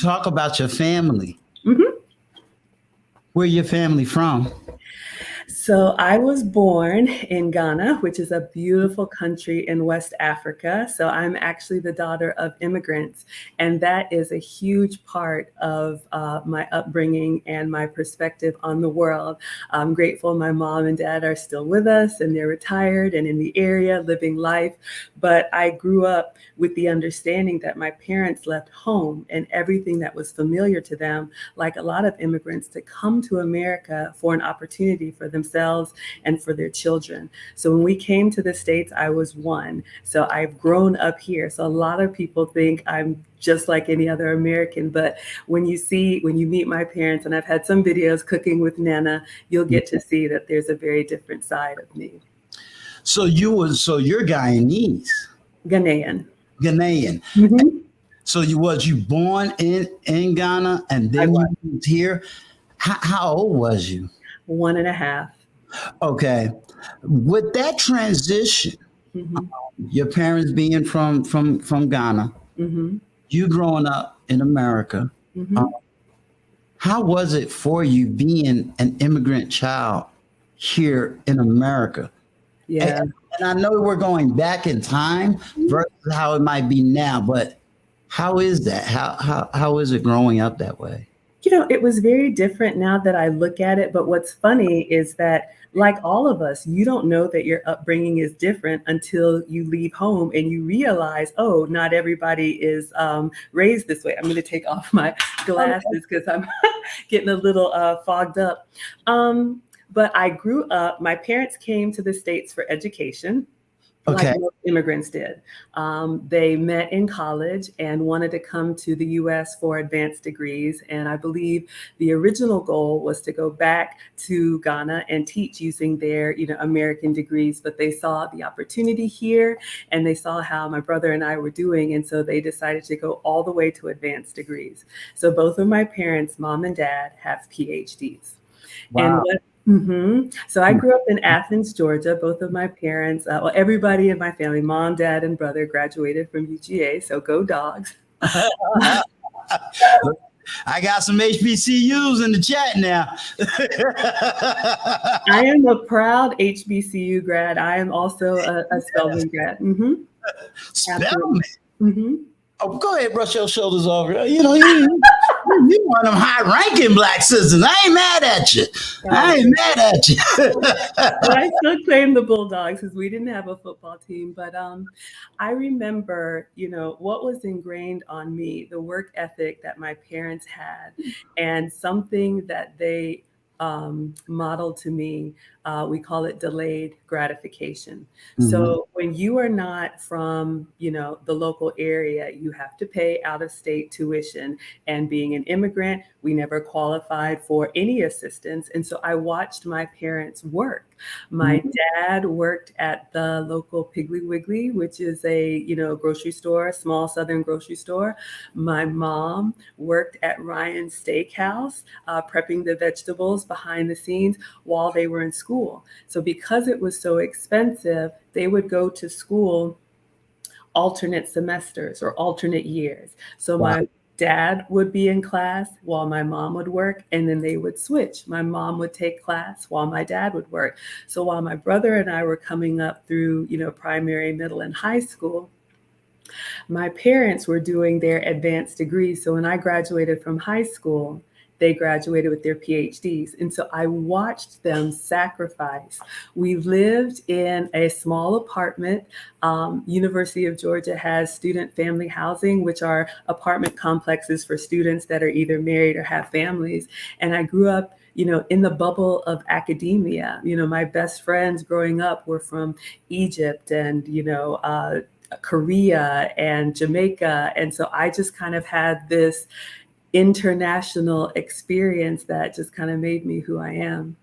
Talk about your family. Mhm. Where your family from? So I was born in Ghana, which is a beautiful country in West Africa. So I'm actually the daughter of immigrants, and that is a huge part of my upbringing and my perspective on the world. I'm grateful my mom and dad are still with us, and they're retired and in the area living life. But I grew up with the understanding that my parents left home and everything that was familiar to them, like a lot of immigrants, to come to America for an opportunity for themselves and for their children. So when we came to the States, I was one. So I've grown up here. So a lot of people think I'm just like any other American. But when you meet my parents, and I've had some videos cooking with Nana, you'll get to see that there's a very different side of me. So you're Guyanese, Ghanaian. Ghanaian. Hmm. So you born in Ghana and I then you was moved here. How old was you? one and a half. Okay, with that transition, Hmm. your parents being from Ghana, Hmm. you growing up in America. uh, Hmm. How was it for you being an immigrant child here in America? And, Yeah. and I know we're going back in time versus how it might be now, but how is that? How is it growing up that way? It was very different now that I look at it. But what's funny is that, like all of us, you don't know that your upbringing is different until you leave home and you realize, oh, not everybody is raised this way. I'm going to take off my glasses because I'm getting a little fogged up. But I grew up, my parents came to the States for education, like Okay. most immigrants did. They met in college and wanted to come to the US for advanced degrees. And I believe the original goal was to go back to Ghana and teach using their, American degrees. But they saw the opportunity here and they saw how my brother and I were doing. And so they decided to go all the way to advanced degrees. So both of my parents, mom and dad, have PhDs. And Wow. what So I grew up in Athens, Georgia. Both of my parents, well, everybody in my family, mom, dad, and brother graduated from UGA. So go dogs. I got some HBCUs in the chat now. I am a proud HBCU grad. I am also a Spelman grad. Spelman. Absolutely. hmm Oh, go ahead, brush your shoulders over. You one of them high-ranking black sisters. I ain't mad at you. I ain't mad at you. But I still claim the Bulldogs because we didn't have a football team. But I remember, what was ingrained on me, the work ethic that my parents had, and something that they modeled to me. We call it delayed gratification. Mhm. So when you are not from, the local area, you have to pay out of state tuition. And being an immigrant, we never qualified for any assistance. And so I watched my parents work. My dad worked at the local Piggly Wiggly, which is a, grocery store, small southern grocery store. My mom worked at Ryan's Steakhouse, prepping the vegetables behind the scenes while they were in school. So because it was so expensive, they would go to school alternate semesters or alternate years. So Wow. my dad would be in class while my mom would work, and then they would switch. My mom would take class while my dad would work. So while my brother and I were coming up through, primary, middle, and high school, my parents were doing their advanced degrees. So when I graduated from high school, they graduated with their PhDs. And so I watched them sacrifice. We lived in a small apartment. University of Georgia has student family housing, which are apartment complexes for students that are either married or have families. And I grew up, in the bubble of academia. My best friends growing up were from Egypt and, Korea and Jamaica. And so I just kind of had this international experience that just kind of made me who I am.